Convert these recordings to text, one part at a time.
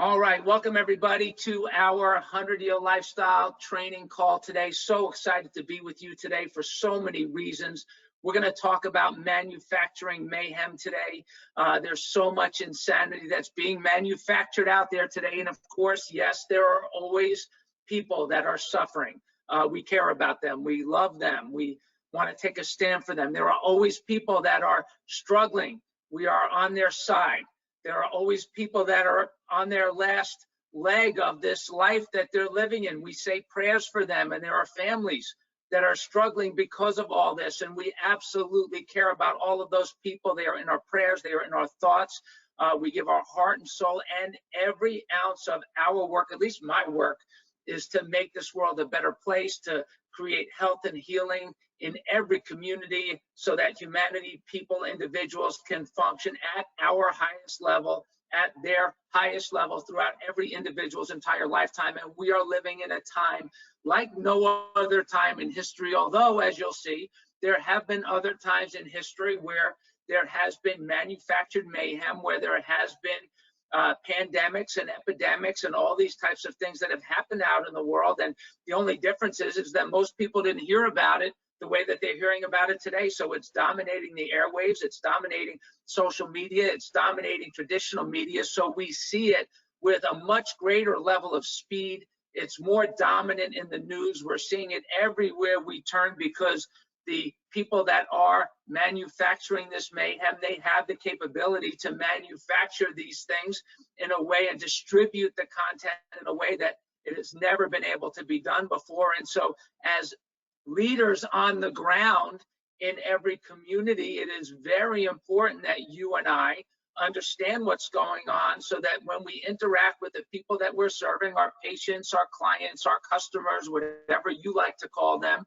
All right, welcome everybody to our 100-year lifestyle training call today. So excited to be with you today for so many reasons. We're going to talk about manufacturing mayhem today. There's so much insanity that's being manufactured out there today. And of course, yes, there are always people that are suffering. We care about them. We love them. We want to take a stand for them. There are always people that are struggling. We are on their side. There are always people that are on their last leg of this life that they're living in. We say prayers for them, and there are families that are struggling because of all this, and we absolutely care about all of those people. They are in our prayers. They are in our thoughts. We give our heart and soul, and every ounce of our work, at least my work, is to make this world a better place, to create health and healing in every community so that humanity, people, individuals can function at our highest level, at their highest level throughout every individual's entire lifetime. And we are living in a time like no other time in history, although, as you'll see, there have been other times in history where there has been manufactured mayhem, where there has been pandemics and epidemics and all these types of things that have happened out in the world. And the only difference is that most people didn't hear about it the way that they're hearing about it today. So it's dominating the airwaves, it's dominating social media, it's dominating traditional media. So we see it with a much greater level of speed. It's more dominant in the news. We're seeing it everywhere we turn because the people that are manufacturing this mayhem, they have the capability to manufacture these things in a way and distribute the content in a way that it has never been able to be done before. And so as leaders on the ground in every community, it is very important that you and I understand what's going on so that when we interact with the people that we're serving, our patients, our clients, our customers, whatever you like to call them,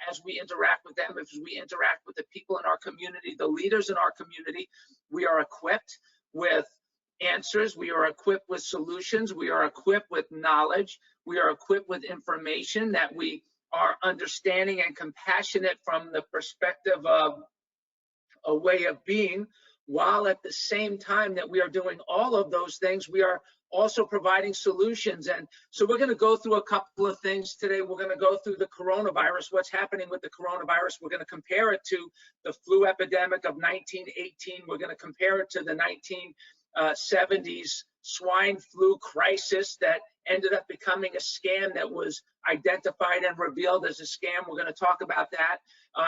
as we interact with them, as we interact with the people in our community, the leaders in our community, we are equipped with answers, we are equipped with solutions, we are equipped with knowledge, we are equipped with information that we are understanding and compassionate from the perspective of a way of being, while at the same time that we are doing all of those things, we are also providing solutions. And so we're going to go through a couple of things today. We're going to go through the coronavirus, what's happening with the coronavirus. We're going to compare it to the flu epidemic of 1918. We're going to compare it to the 1970s swine flu crisis that ended up becoming a scam that was identified and revealed as a scam. We're going to talk about that.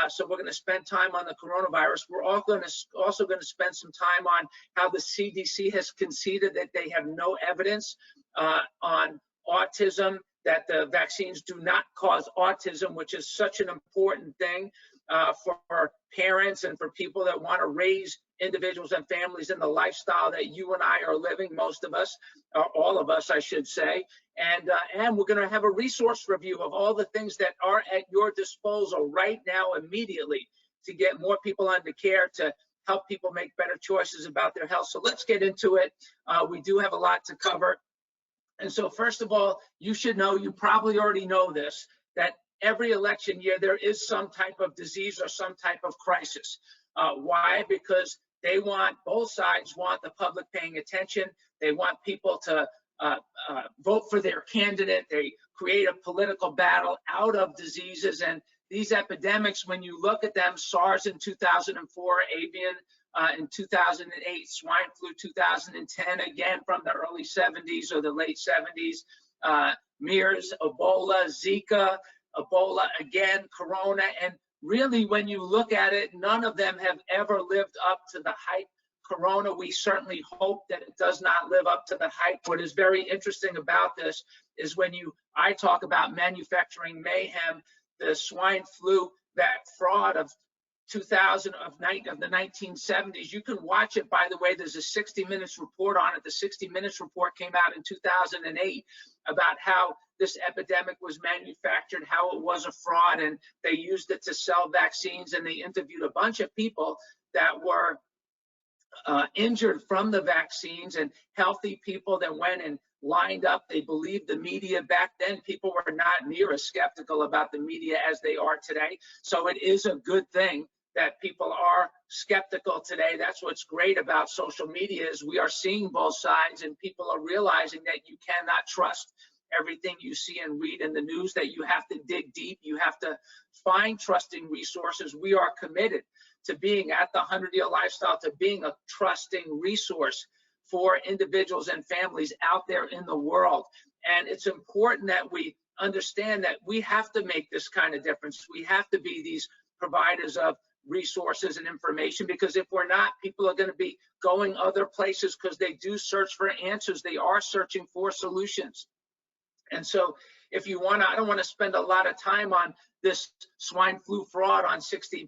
So we're going to spend time on the coronavirus. We're also going to spend some time on how the CDC has conceded that they have no evidence on autism, that the vaccines do not cause autism, which is such an important thing for parents and for people that want to raise individuals and families in the lifestyle that you and I are living, most of us, or all of us, I should say. And we're going to have a resource review of all the things that are at your disposal right now, immediately, to get more people under care, to help people make better choices about their health. So let's get into it. We do have a lot to cover. And so first of all, you should know, you probably already know this, that every election year there is some type of disease or some type of crisis. Why? Because both sides want the public paying attention. They want people to vote for their candidate. They create a political battle out of diseases. And these epidemics, when you look at them, SARS in 2004, avian in 2008, swine flu 2010, again from the early 70s or the late 70s, MERS, Ebola, Zika, Ebola again, Corona. And really, when you look at it, none of them have ever lived up to the hype. Corona, we certainly hope that it does not live up to the hype. What is very interesting about this is when I talk about manufacturing mayhem, the swine flu, that fraud of 2000 of the 1970s. You can watch it, by the way. There's a 60 Minutes report on it. The 60 Minutes report came out in 2008 about how this epidemic was manufactured, how it was a fraud, and they used it to sell vaccines. And they interviewed a bunch of people that were injured from the vaccines, and healthy people that went and lined up. They believed the media back then. People were not near as skeptical about the media as they are today. So it is a good thing that people are skeptical today. That's what's great about social media, is we are seeing both sides, and people are realizing that you cannot trust everything you see and read in the news, that you have to dig deep. You have to find trusting resources. We are committed to being at the 100-Year Lifestyle, to being a trusting resource for individuals and families out there in the world. And it's important that we understand that we have to make this kind of difference. We have to be these providers of resources and information, because if we're not, people are going to be going other places, because they do search for answers. They are searching for solutions. And so if you want to, I don't want to spend a lot of time on this swine flu fraud on 60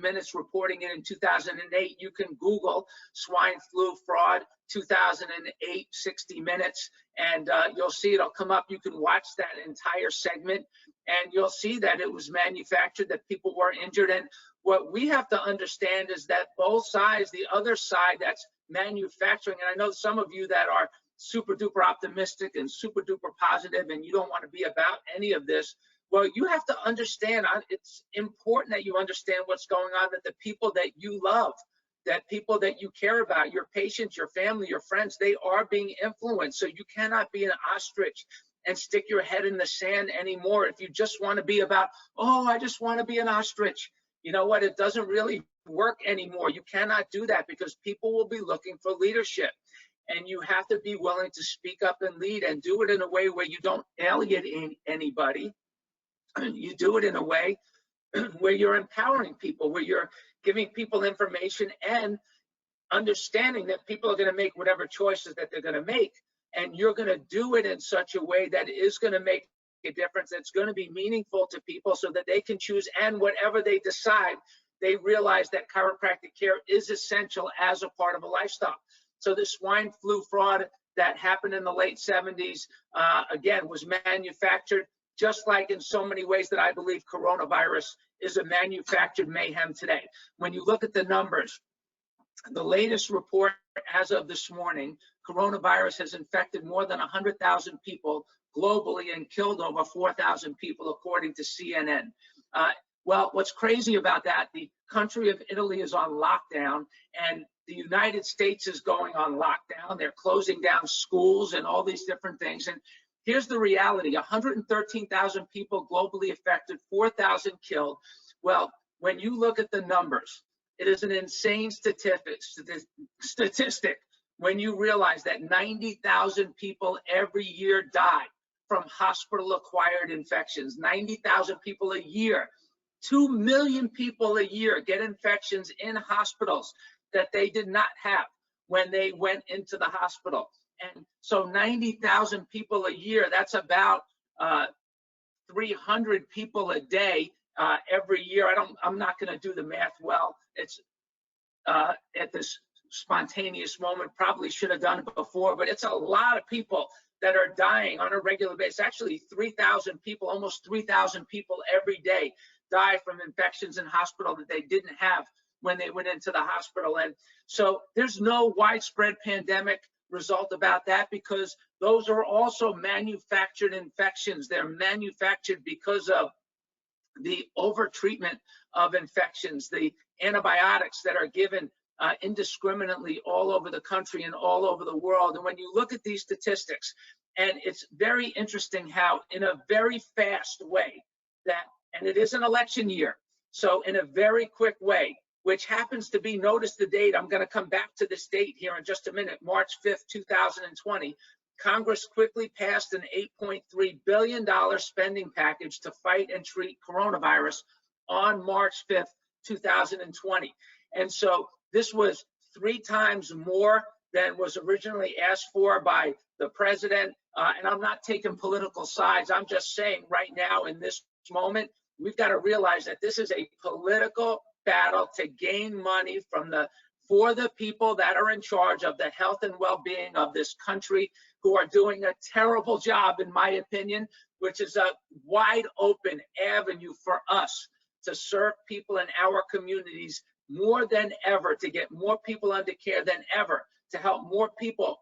Minutes reporting it in 2008. You can Google swine flu fraud 2008 60 Minutes, and you'll see it'll come up. You can watch that entire segment, and you'll see that it was manufactured, that people were injured. And what we have to understand is that both sides, the other side that's manufacturing, and I know some of you that are super duper optimistic and super duper positive, and you don't want to be about any of this. Well, you have to understand, it's important that you understand what's going on, that the people that you love, that people that you care about, your patients, your family, your friends, they are being influenced. So you cannot be an ostrich and stick your head in the sand anymore. If you just want to be about, oh, I just want to be an ostrich, you know what, it doesn't really work anymore. You cannot do that, because people will be looking for leadership. And you have to be willing to speak up and lead, and do it in a way where you don't alienate anybody. You do it in a way where you're empowering people, where you're giving people information and understanding that people are going to make whatever choices that they're going to make. And you're going to do it in such a way that is going to make a difference, that's going to be meaningful to people, so that they can choose, and whatever they decide, they realize that chiropractic care is essential as a part of a lifestyle. So the swine flu fraud that happened in the late 70s, again, was manufactured, just like in so many ways that I believe coronavirus is a manufactured mayhem today. When you look at the numbers, the latest report as of this morning, coronavirus has infected more than 100,000 people globally and killed over 4,000 people, according to CNN. Well, what's crazy about that, the country of Italy is on lockdown, and the United States is going on lockdown. They're closing down schools and all these different things. And here's the reality: 113,000 people globally affected, 4,000 killed. Well, when you look at the numbers, it is an insane statistic when you realize that 90,000 people every year die from hospital-acquired infections. 90,000 people a year. 2 million people a year get infections in hospitals that they did not have when they went into the hospital. And so 90,000 people a year, that's about 300 people a day every year. I'm not going to do the math well. It's at this spontaneous moment, probably should have done it before, but it's a lot of people that are dying on a regular basis. Actually, 3,000 people, almost 3,000 people every day die from infections in hospital that they didn't have when they went into the hospital. And so there's no widespread pandemic result about that, because those are also manufactured infections. They're manufactured because of the overtreatment of infections, the antibiotics that are given indiscriminately all over the country and all over the world. And when you look at these statistics, and it's very interesting how in a very fast way that, and it is an election year, so in a very quick way, which happens to be, notice the date, I'm going to come back to this date here in just a minute, March 5th, 2020, Congress quickly passed an $8.3 billion spending package to fight and treat coronavirus on March 5th, 2020. And so this was 3 times more than was originally asked for by the president. And I'm not taking political sides. I'm just saying right now in this moment, we've got to realize that this is a political battle to gain money for the people that are in charge of the health and well-being of this country, who are doing a terrible job, in my opinion, which is a wide open avenue for us to serve people in our communities more than ever, to get more people under care than ever, to help more people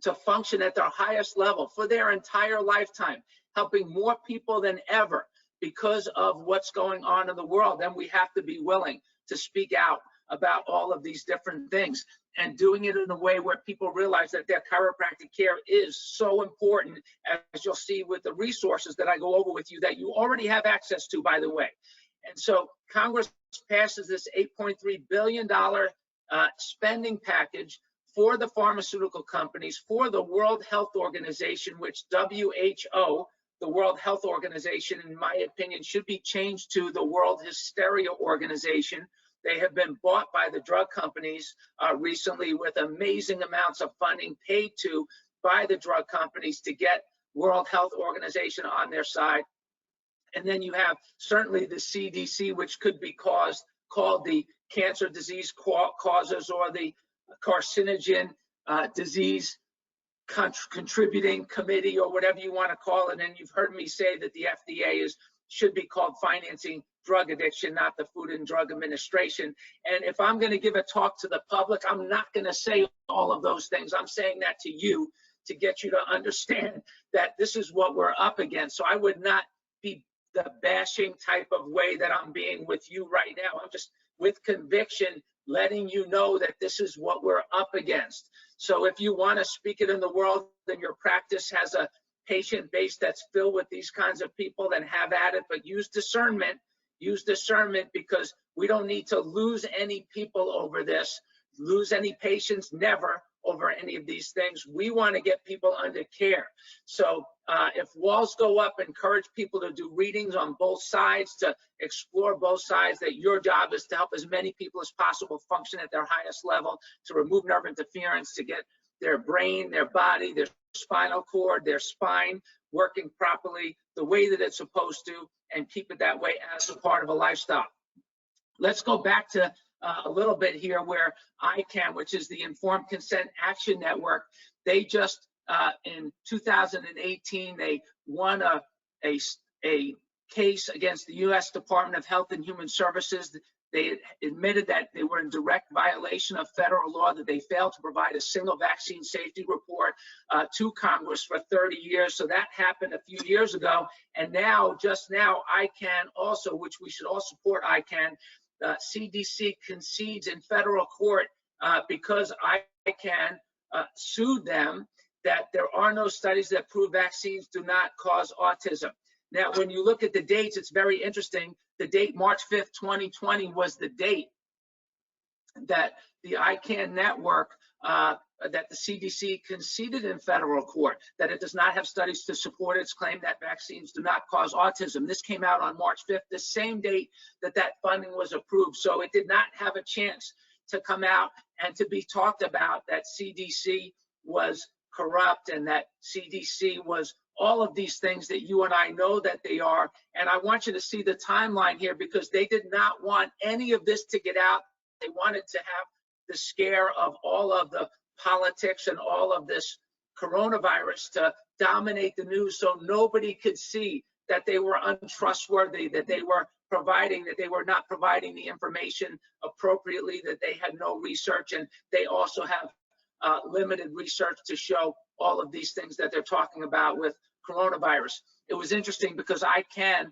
to function at their highest level for their entire lifetime, helping more people than ever because of what's going on in the world, then we have to be willing to speak out about all of these different things, and doing it in a way where people realize that their chiropractic care is so important, as you'll see with the resources that I go over with you that you already have access to, by the way. And so Congress passes this $8.3 billion spending package for the pharmaceutical companies, for the World Health Organization, which WHO, the World Health Organization, in my opinion, should be changed to the World Hysteria Organization. They have been bought by the drug companies recently with amazing amounts of funding paid to by the drug companies to get World Health Organization on their side. And then you have certainly the CDC, which could be called the Cancer Disease Causes or the Carcinogen Disease Contributing Committee, or whatever you want to call it. And you've heard me say that the FDA should be called Financing Drug Addiction, not the Food and Drug Administration. And if I'm going to give a talk to the public, I'm not going to say all of those things. I'm saying that to you to get you to understand that this is what we're up against. So I would not be the bashing type of way that I'm being with you right now. I'm just with conviction letting you know that this is what we're up against. So if you want to speak it in the world, then your practice has a patient base that's filled with these kinds of people, then have at it, but use discernment, because we don't need to lose any people over this, lose any patients, never, over any of these things. We want to get people under care. So if walls go up, encourage people to do readings on both sides, to explore both sides, that your job is to help as many people as possible function at their highest level, to remove nerve interference, to get their brain, their body, their spinal cord, their spine working properly the way that it's supposed to, and keep it that way as a part of a lifestyle. Let's go back to a little bit here where ICAN, which is the Informed Consent Action Network, they just in 2018, they won a case against the U.S. Department of Health and Human Services. They admitted that they were in direct violation of federal law, that they failed to provide a single vaccine safety report to Congress for 30 years. So that happened a few years ago. And now, just now, ICAN also, which we should all support ICAN, CDC concedes in federal court because ICAN sued them that there are no studies that prove vaccines do not cause autism. Now, when you look at the dates, it's very interesting. The date, March 5th, 2020, was the date that the ICAN network, that the CDC conceded in federal court, that it does not have studies to support its claim that vaccines do not cause autism. This came out on March 5th, the same date that that funding was approved. So it did not have a chance to come out and to be talked about that CDC was corrupt and that CDC was all of these things that you and I know that they are. And I want you to see the timeline here, because they did not want any of this to get out. They wanted to have the scare of all of the politics and all of this coronavirus to dominate the news, so nobody could see that they were untrustworthy, that they were not providing the information appropriately, that they had no research, and they also have limited research to show all of these things that they're talking about with coronavirus. It was interesting because ICAN,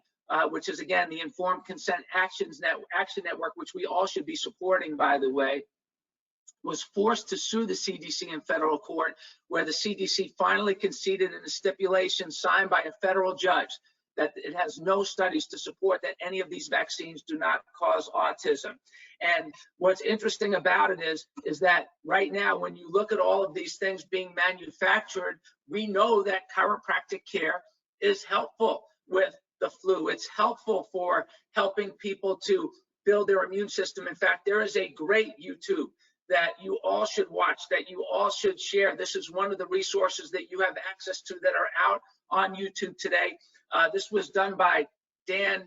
which is again the Informed Consent Action Network, which we all should be supporting, by the way, was forced to sue the CDC in federal court, where the CDC finally conceded in a stipulation signed by a federal judge that it has no studies to support that any of these vaccines do not cause autism. And what's interesting about it is that right now, when you look at all of these things being manufactured, we know that chiropractic care is helpful with the flu. It's helpful for helping people to build their immune system. In fact, there is a great YouTube that you all should watch, that you all should share. This is one of the resources that you have access to that are out on YouTube today. This was done by Dan,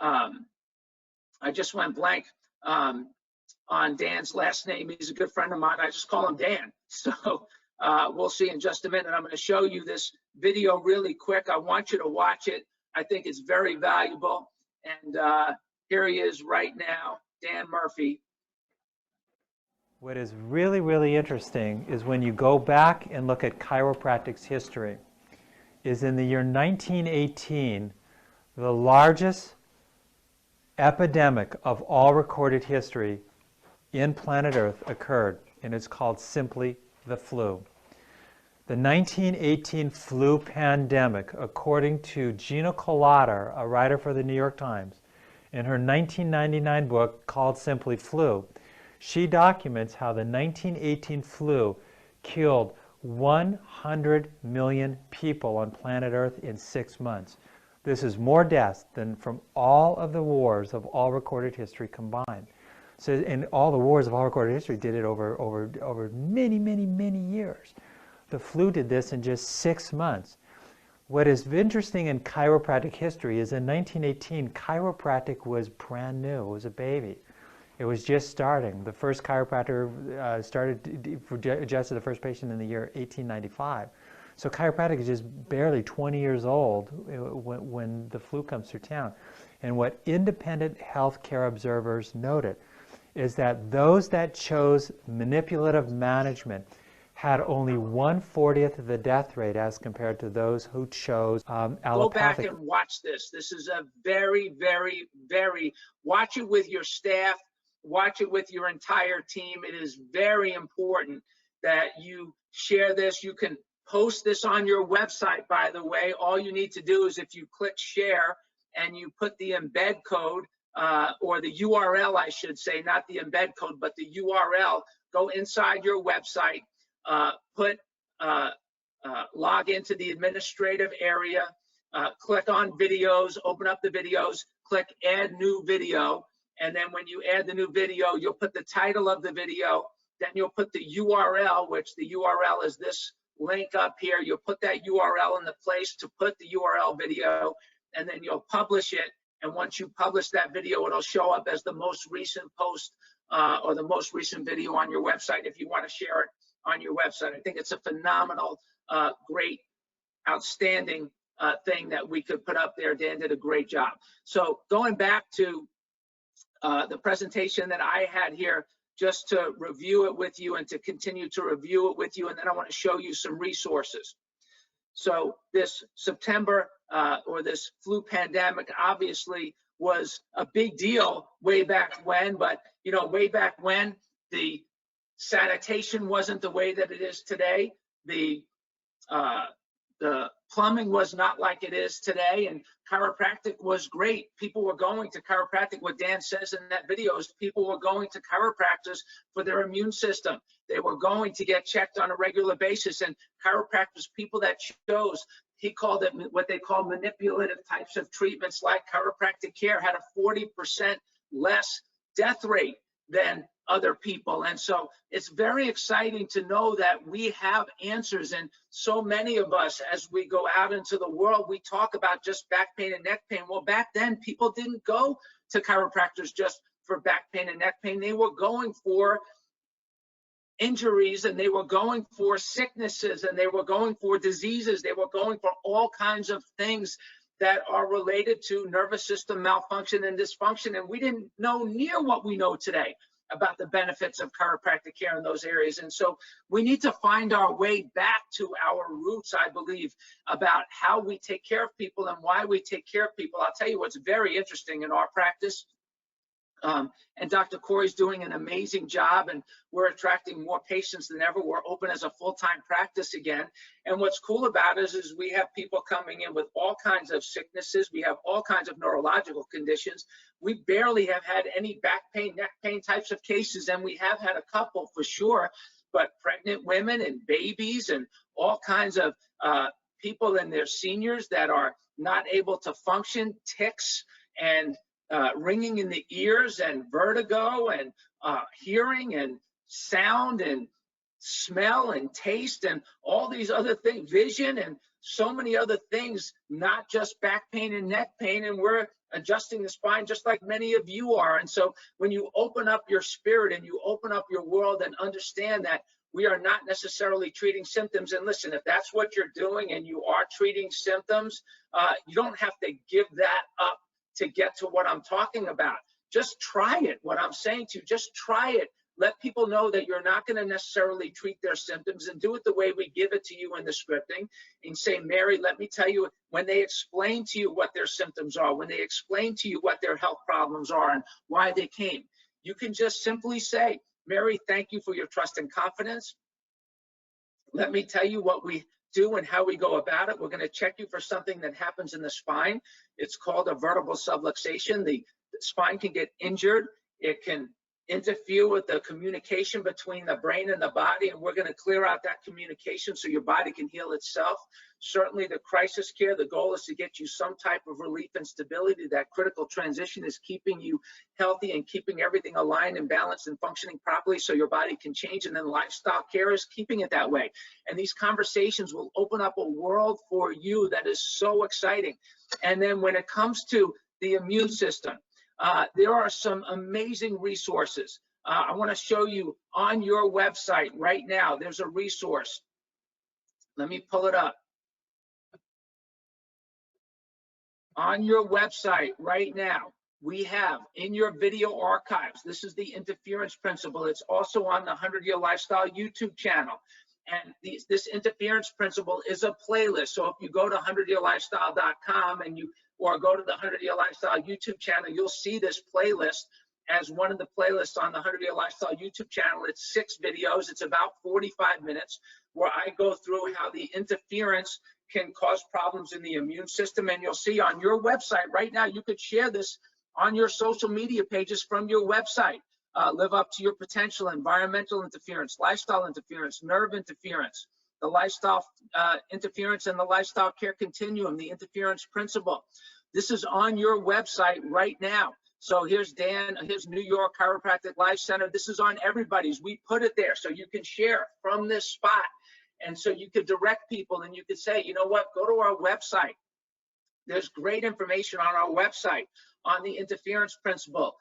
I just went blank on Dan's last name. He's a good friend of mine. I just call him Dan. So we'll see in just a minute. I'm going to show you this video really quick. I want you to watch it. I think it's very valuable. And here he is right now, Dan Murphy. What is really, really interesting is when you go back and look at chiropractic's history, is in the year 1918, The largest epidemic of all recorded history in planet Earth occurred, and it's called simply the flu. The 1918 flu pandemic, according to Gina Kolata, a writer for the New York Times, in her 1999 book called Simply Flu, she documents how the 1918 flu killed 100 million people on planet Earth in 6 months. This is more deaths than from all of the wars of all recorded history combined. So, and all the wars of all recorded history did it over many, many, many years. The flu did this in just 6 months. What is interesting in chiropractic history is in 1918, chiropractic was brand new. It was a baby. It was just starting. The first chiropractor adjusted the first patient in the year 1895. So chiropractic is just barely 20 years old when the flu comes through town. And what independent healthcare observers noted is that those that chose manipulative management had only 1/40 of the death rate as compared to those who chose allopathic. Go back and watch this. This is a very, very, very, watch it with your staff, watch it with your entire team. It is very important that you share this. You can post this on your website, by the way. All you need to do is if you click share and you put the embed code or the URL, I should say, not the embed code, but the URL, go inside your website, log into the administrative area, click on videos, open up the videos, click add new video. And then when you add the new video, you'll put the title of the video, then you'll put the URL, which the URL is this link up here. You'll put that URL in the place to put the URL video, and then you'll publish it. And once you publish that video, it'll show up as the most recent post or the most recent video on your website if you want to share it on your website. I think it's a phenomenal, great, outstanding thing that we could put up there. Dan did a great job. So going back to the presentation that I had here, just to review it with you and to continue to review it with you, and then I want to show you some resources. So this September or this flu pandemic obviously was a big deal way back when, but you know, way back when the sanitation wasn't the way that it is today. The plumbing was not like it is today, and chiropractic was great. People were going to chiropractic. What Dan says in that video is people were going to chiropractors for their immune system. They were going to get checked on a regular basis, and chiropractors, people that chose, he called it what they call manipulative types of treatments like chiropractic care, had a 40% less death rate than other people. And so it's very exciting to know that we have answers. And so many of us, as we go out into the world, we talk about just back pain and neck pain. Well, back then people didn't go to chiropractors just for back pain and neck pain. They were going for injuries, and they were going for sicknesses, and they were going for diseases. They were going for all kinds of things that are related to nervous system malfunction and dysfunction. And we didn't know near what we know today about the benefits of chiropractic care in those areas. And so we need to find our way back to our roots, I believe, about how we take care of people and why we take care of people. I'll tell you what's very interesting in our practice. And Dr. Corey's doing an amazing job, and we're attracting more patients than ever. We're open as a full-time practice again. And what's cool about it is we have people coming in with all kinds of sicknesses. We have all kinds of neurological conditions. We barely have had any back pain, neck pain types of cases, and we have had a couple for sure, but pregnant women and babies and all kinds of people and their seniors that are not able to function, tics and ringing in the ears and vertigo and hearing and sound and smell and taste and all these other things, vision and so many other things, not just back pain and neck pain. And we're adjusting the spine just like many of you are. And so when you open up your spirit and you open up your world and understand that we are not necessarily treating symptoms, and listen, if that's what you're doing and you are treating symptoms, you don't have to give that up to get to what I'm talking about. Just try it. What I'm saying to you, just try it. let people know that you're not going to necessarily treat their symptoms, and do it the way we give it to you in the scripting, and say, Mary, let me tell you, when they explain to you what their symptoms are, when they explain to you what their health problems are and why they came, you can just simply say, Mary, thank you for your trust and confidence. Let me tell you what we do and how we go about it. We're going to check you for something that happens in the spine. It's called a vertebral subluxation. The spine can get injured. It can interfere with the communication between the brain and the body, and we're going to clear out that communication so your body can heal itself. Certainly the crisis care, the goal is to get you some type of relief and stability. That critical transition is keeping you healthy and keeping everything aligned and balanced and functioning properly so your body can change. And then lifestyle care is keeping it that way. And these conversations will open up a world for you that is so exciting. And then when it comes to the immune system, there are some amazing resources. I want to show you on your website right now. There's a resource. Let me pull it up. On your website right now, we have in your video archives, this is the interference principle. It's also on the 100-Year Lifestyle YouTube channel. And this interference principle is a playlist. So if you go to 100yearlifestyle.com and or go to the 100-Year Lifestyle YouTube channel, you'll see this playlist as one of the playlists on the 100-Year Lifestyle YouTube channel. It's 6 videos. It's about 45 minutes where I go through how the interference can cause problems in the immune system. And you'll see on your website right now, you could share this on your social media pages from your website. Live up to your potential, environmental interference, lifestyle interference, nerve interference, the lifestyle interference and the lifestyle care continuum, the interference principle. This is on your website right now. So here's Dan, here's New York Chiropractic Life Center. This is on everybody's. We put it there so you can share from this spot. And so you could direct people and you could say, you know what, go to our website. There's great information on our website on the interference principle.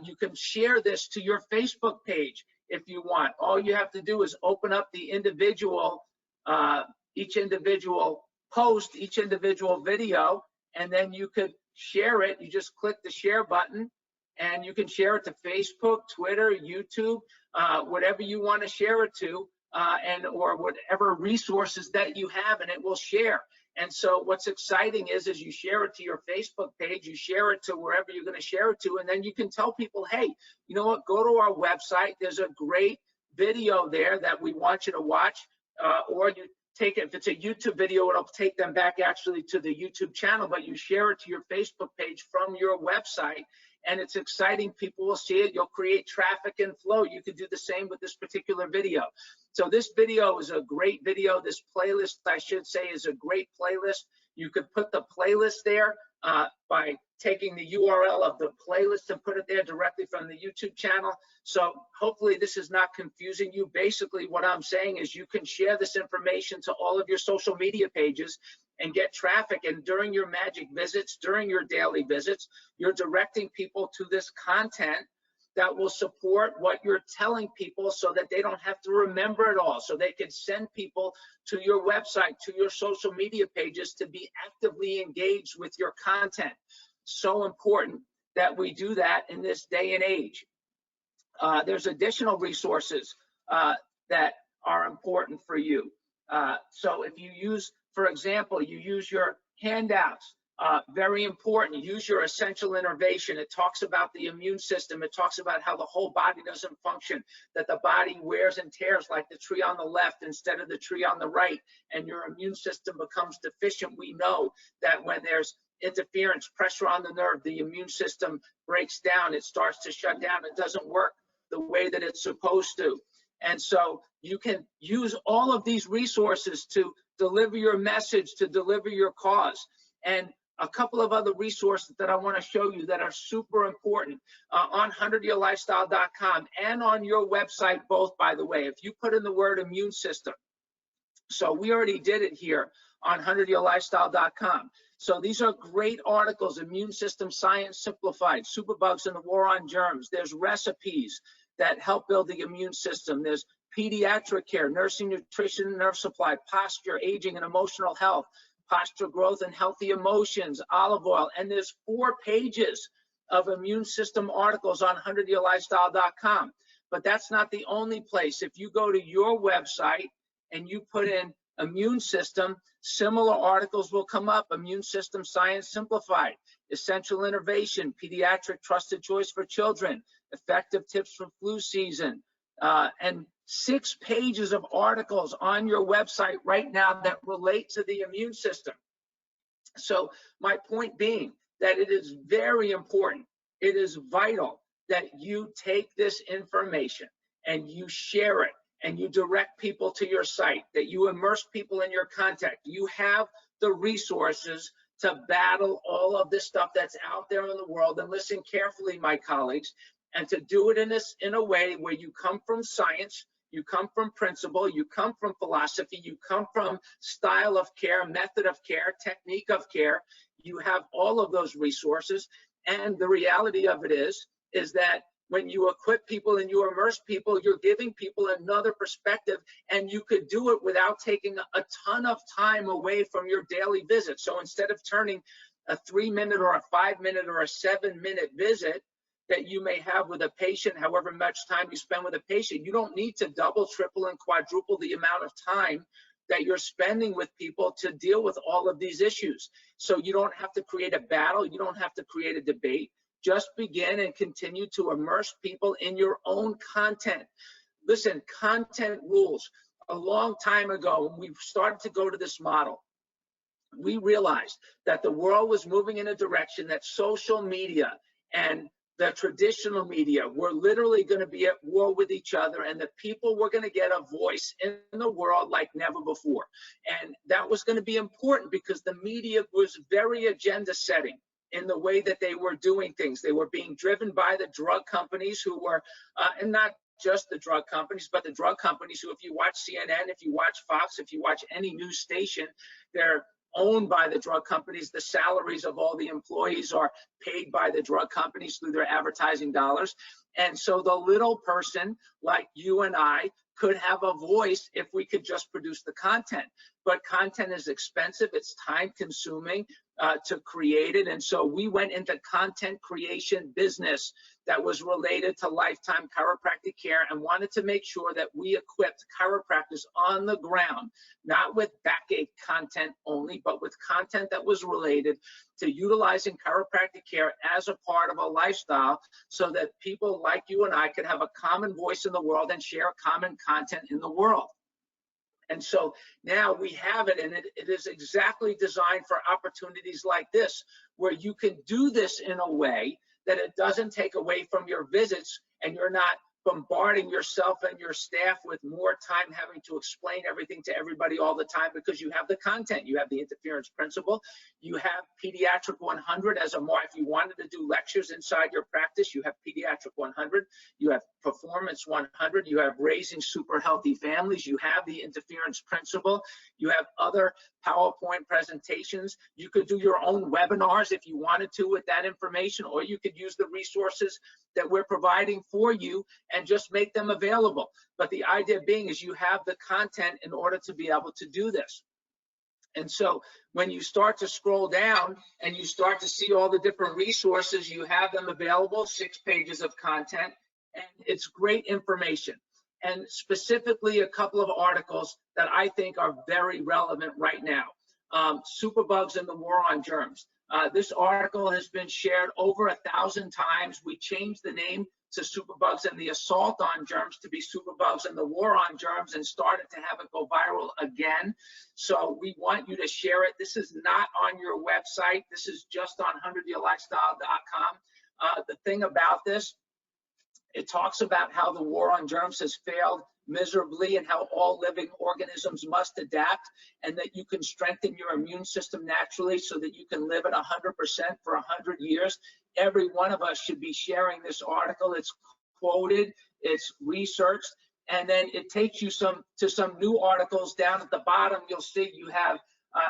You can share this to your Facebook page if you want. All you have to do is open up the individual, each individual post, each individual video, and then you could share it. You just click the share button and you can share it to Facebook, Twitter, YouTube, whatever you want to share it to, or whatever resources that you have, and it will share. And so what's exciting is you share it to your Facebook page, you share it to wherever you're going to share it to, and then you can tell people, hey, you know what, go to our website. There's a great video there that we want you to watch, or you take it, if it's a YouTube video, it'll take them back actually to the YouTube channel, but you share it to your Facebook page from your website, and it's exciting. People will see it. You'll create traffic and flow. You could do the same with this particular video. So this video is a great video. This playlist, I should say, is a great playlist. You could put the playlist there by taking the URL of the playlist and put it there directly from the YouTube channel. So hopefully this is not confusing you. Basically what I'm saying is you can share this information to all of your social media pages and get traffic. And during your magic visits, during your daily visits, you're directing people to this content that will support what you're telling people so that they don't have to remember it all. So they can send people to your website, to your social media pages to be actively engaged with your content. So important that we do that in this day and age. There's additional resources that are important for you. So if you use, for example, you use your handouts, very important. Use your essential innervation. It talks about the immune system. It talks about how the whole body doesn't function, that the body wears and tears like the tree on the left instead of the tree on the right, and your immune system becomes deficient. We know that when there's interference, pressure on the nerve, the immune system breaks down. It starts to shut down. It doesn't work the way that it's supposed to. And so you can use all of these resources to deliver your message, to deliver your cause. And a couple of other resources that I want to show you that are super important on 100yearlifestyle.com and on your website, both, by the way. If you put in the word immune system, so we already did it here on 100yearlifestyle.com. So these are great articles: Immune System Science Simplified, Superbugs and the War on Germs. There's recipes that help build the immune system. There's pediatric care, nursing, nutrition, nerve supply, posture, aging, and emotional health, posture growth and healthy emotions, olive oil. And there's 4 pages of immune system articles on 100yearlifestyle.com. but that's not the only place. If you go to your website and you put in immune system, similar articles will come up. Immune system science simplified, essential innovation, pediatric trusted choice for children, effective tips for flu season, and 6 pages of articles on your website right now that relate to the immune system. So my point being that it is very important, it is vital that you take this information and you share it and you direct people to your site, that you immerse people in your content. You have the resources to battle all of this stuff that's out there in the world. And listen carefully, my colleagues, and to do it in a way where you come from science, you come from principle, you come from philosophy, you come from style of care, method of care, technique of care. You have all of those resources. And the reality of it is that when you equip people and you immerse people, you're giving people another perspective, and you could do it without taking a ton of time away from your daily visit. So instead of turning a 3-minute or a 5-minute or a 7-minute visit that you may have with a patient, however much time you spend with a patient, you don't need to double, triple, and quadruple the amount of time that you're spending with people to deal with all of these issues. So you don't have to create a battle, you don't have to create a debate. Just begin and continue to immerse people in your own content. Listen, content rules. A long time ago, when we started to go to this model, we realized that the world was moving in a direction that social media and the traditional media were literally going to be at war with each other, and the people were going to get a voice in the world like never before. And that was going to be important because the media was very agenda setting in the way that they were doing things. They were being driven by the drug companies who were, and not just the drug companies, but the drug companies who, if you watch CNN, if you watch Fox, if you watch any news station, they're owned by the drug companies. The salaries of all the employees are paid by the drug companies through their advertising dollars. And so the little person like you and I could have a voice if we could just produce the content. But content is expensive, it's time consuming to create it. And so we went into content creation business that was related to Lifetime Chiropractic Care, and wanted to make sure that we equipped chiropractors on the ground, not with backache content only, but with content that was related to utilizing chiropractic care as a part of a lifestyle, so that people like you and I could have a common voice in the world and share common content in the world. And so now we have it, and it is exactly designed for opportunities like this, where you can do this in a way that it doesn't take away from your visits, and you're not bombarding yourself and your staff with more time having to explain everything to everybody all the time, because you have the content, you have the interference principle, you have Pediatric 100 as a mark. If you wanted to do lectures inside your practice, you have Pediatric 100, you have Performance 100, you have Raising Super Healthy Families, you have the interference principle, you have other PowerPoint presentations. You could do your own webinars if you wanted to with that information, or you could use the resources that we're providing for you and just make them available. But the idea being is you have the content in order to be able to do this. And so when you start to scroll down and you start to see all the different resources, you have them available, 6 pages of content, and it's great information. And specifically a couple of articles that I think are very relevant right now. Superbugs and the War on Germs. This article has been shared over 1,000 times. We changed the name to Superbugs and the Assault on Germs to be Superbugs and the War on Germs, and started to have it go viral again. So we want you to share it. This is not on your website. This is just on 100yearlifestyle.com. The thing about this, it talks about how the war on germs has failed miserably, and how all living organisms must adapt, and that you can strengthen your immune system naturally so that you can live at 100% for 100 years. Every one of us should be sharing this article. It's quoted, it's researched, and then it takes you to some new articles. Down at the bottom, you'll see you have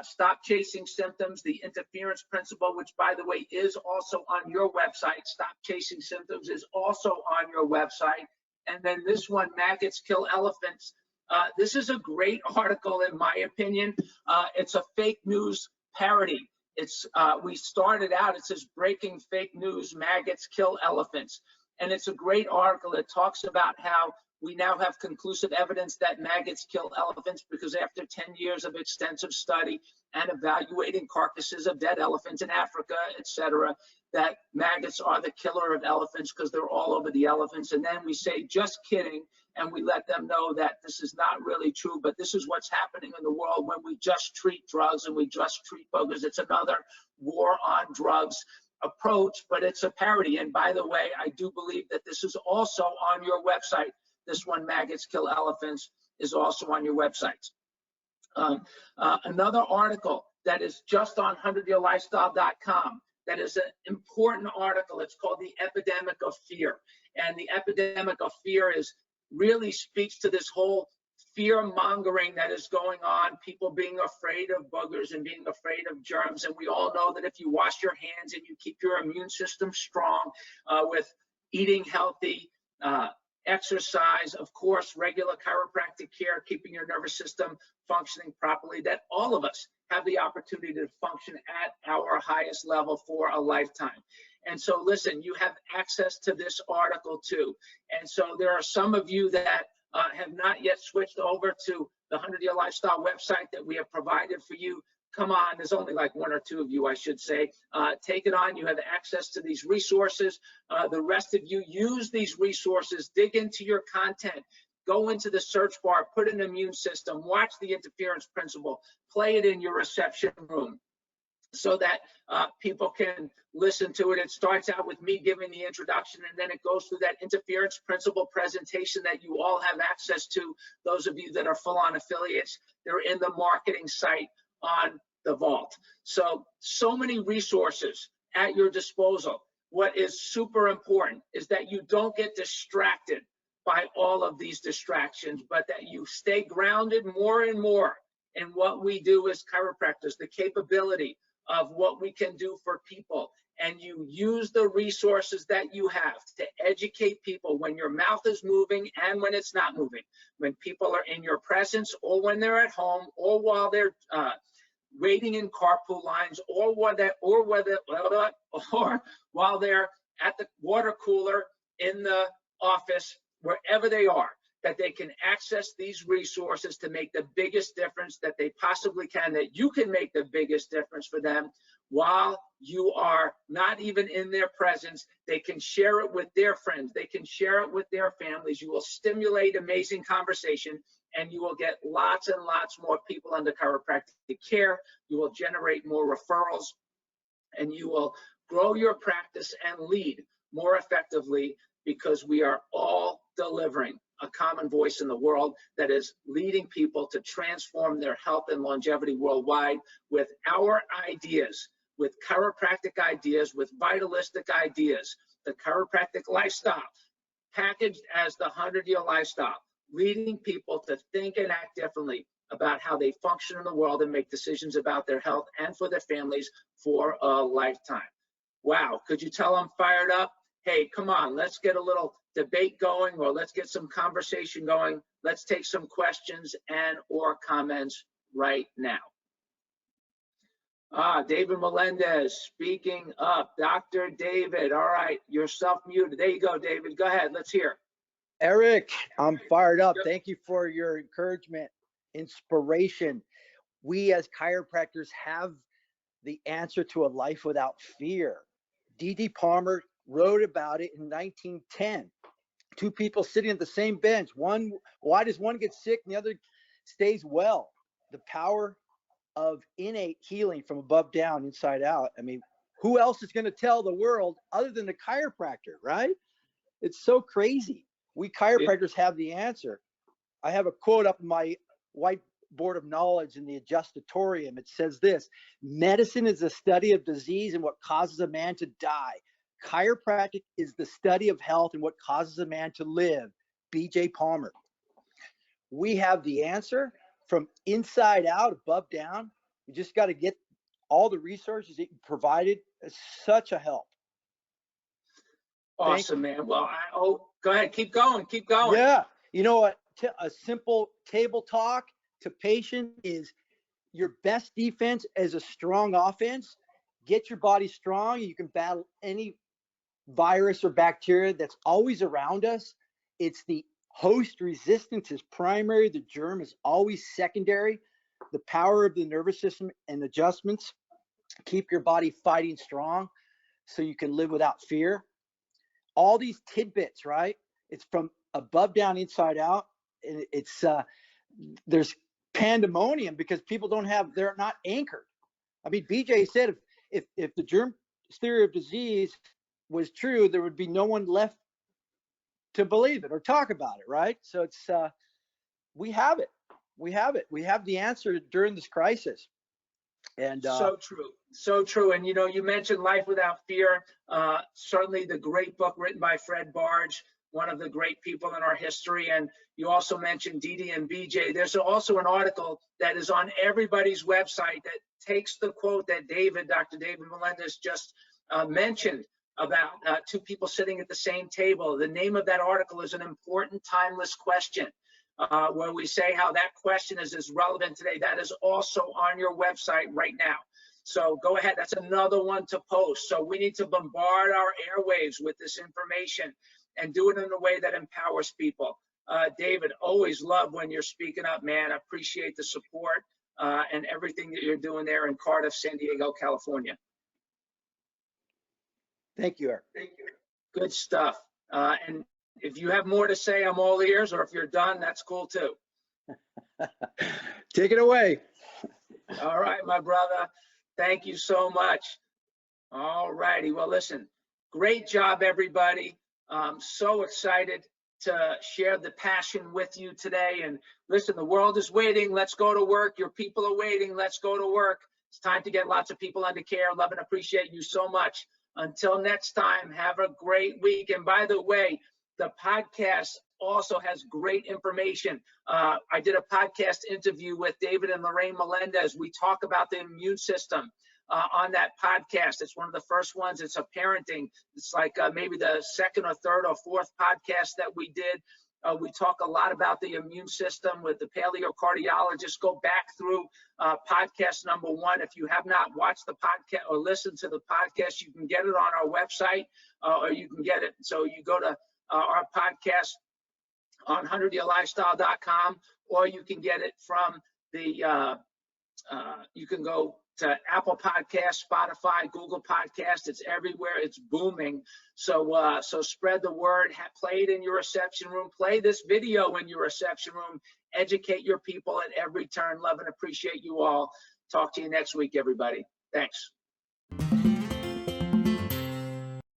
Stop Chasing Symptoms, the interference principle, which, by the way, is also on your website. Stop Chasing Symptoms is also on your website. And then this one, Maggots Kill Elephants. This is a great article, in my opinion. It's a fake news parody. It's we started out, it says breaking fake news, maggots kill elephants. And it's a great article that talks about how we now have conclusive evidence that maggots kill elephants, because after 10 years of extensive study and evaluating carcasses of dead elephants in Africa, etc., that maggots are the killer of elephants because they're all over the elephants. And then we say, just kidding, and we let them know that this is not really true, but this is what's happening in the world when we just treat drugs and we just treat boogers. It's another war on drugs approach, but it's a parody. And by the way, I do believe that this is also on your website. This one, Maggots Kill Elephants, is also on your website. Another article that is just on 100yearlifestyle.com, that is an important article. It's called The Epidemic of Fear. And the epidemic of fear really speaks to this whole fear mongering that is going on, people being afraid of boogers and being afraid of germs. And we all know that if you wash your hands and you keep your immune system strong with eating healthy, exercise, of course, regular chiropractic care, keeping your nervous system functioning properly, that all of us have the opportunity to function at our highest level for a lifetime. And so listen, you have access to this article too. And so there are some of you that have not yet switched over to the 100-Year Lifestyle website that we have provided for you. Come on, there's only like one or two of you, I should say. Take it on. You have access to these resources. The rest of you, use these resources, dig into your content, go into the search bar, put an immune system, watch the interference principle, play it in your reception room so that people can listen to it. It starts out with me giving the introduction, and then it goes through that interference principle presentation that you all have access to. Those of you that are full-on affiliates, they're in the marketing site on the Vault. So many resources at your disposal. What is super important is that you don't get distracted by all of these distractions, but that you stay grounded more and more in what we do as chiropractors, the capability of what we can do for people. And you use the resources that you have to educate people when your mouth is moving and when it's not moving, when people are in your presence or when they're at home or while they're waiting in carpool lines or while they're at the water cooler in the office, wherever they are, that they can access these resources to make the biggest difference that they possibly can, that you can make the biggest difference for them while you are not even in their presence. They can share it with their friends. They can share it with their families. You will stimulate amazing conversation, and you will get lots and lots more people under chiropractic care. You will generate more referrals, and you will grow your practice and lead more effectively, because we are all delivering a common voice in the world that is leading people to transform their health and longevity worldwide with our ideas, with chiropractic ideas, with vitalistic ideas, the chiropractic lifestyle, packaged as the 100-Year Lifestyle, leading people to think and act differently about how they function in the world and make decisions about their health and for their families for a lifetime. Wow, could you tell I'm fired up? Hey, come on, let's get a little debate going, or let's get some conversation going. Let's take some questions and or comments right now. David Melendez speaking up. Dr. David, all right, you're self-muted. There you go, David. Go ahead, let's hear. Eric, I'm fired up. Thank you for your encouragement, inspiration. We as chiropractors have the answer to a life without fear. D.D. Palmer wrote about it in 1910. Two people sitting at the same bench. Why does one get sick and the other stays well? The power of innate healing from above down, inside out. I mean, who else is going to tell the world other than the chiropractor, right? It's so crazy. We chiropractors have the answer. I have a quote up in my whiteboard of knowledge in the Adjustatorium. It says this: medicine is the study of disease and what causes a man to die. Chiropractic is the study of health and what causes a man to live. B.J. Palmer. We have the answer from inside out, above down. You just got to get all the resources that you provided. It's such a help. Awesome, man. Well, go ahead. Keep going. Keep going. Yeah. You know what? A simple table talk to patient is your best defense as a strong offense. Get your body strong. You can battle any virus or bacteria that's always around us. It's the host resistance is primary. The germ is always secondary. The power of the nervous system and adjustments keep your body fighting strong so you can live without fear. All these tidbits, right? It's from above down, inside out. And it's there's pandemonium because people they're not anchored. I mean, BJ said if the germ theory of disease was true, there would be no one left to believe it or talk about it, right? So it's we have it. We have the answer during this crisis. And so true. And you mentioned Life Without Fear, certainly the great book written by Fred Barge, one of the great people in our history. And you also mentioned Didi and BJ. There's also an article that is on everybody's website that takes the quote that Dr. David Melendez just mentioned about two people sitting at the same table. The name of that article is An Important Timeless Question, where we say how that question is as relevant today. That is also on your website right now. So go ahead, that's another one to post. So we need to bombard our airwaves with this information and do it in a way that empowers people. David, always love when you're speaking up, man. I appreciate the support and everything that you're doing there in Cardiff, San Diego, California. Thank you, Eric. Good stuff. And if you have more to say, I'm all ears, or if you're done, that's cool too. Take it away. All right, my brother. Thank you so much. All righty. Well, listen, great job, everybody. I'm so excited to share the passion with you today. And listen, the world is waiting. Let's go to work. Your people are waiting. Let's go to work. It's time to get lots of people under care. Love and appreciate you so much. Until next time, have a great week. And by the way, the podcast also has great information. I did a podcast interview with David and Lorraine Melendez. We talk about the immune system on that podcast. It's one of the first ones. It's a parenting. It's like maybe the second or third or fourth podcast that we did. We talk a lot about the immune system with the paleocardiologist. Go back through podcast number 1. If you have not watched the podcast or listened to the podcast, you can get it on our website, or you can get it. So you go to our podcast on 100yearlifestyle.com, or you can get it from the, you can go to Apple Podcasts, Spotify, Google Podcasts. It's everywhere. It's booming. So so spread the word. Play it in your reception room. Play this video in your reception room. Educate your people at every turn. Love and appreciate you all. Talk to you next week, everybody. Thanks.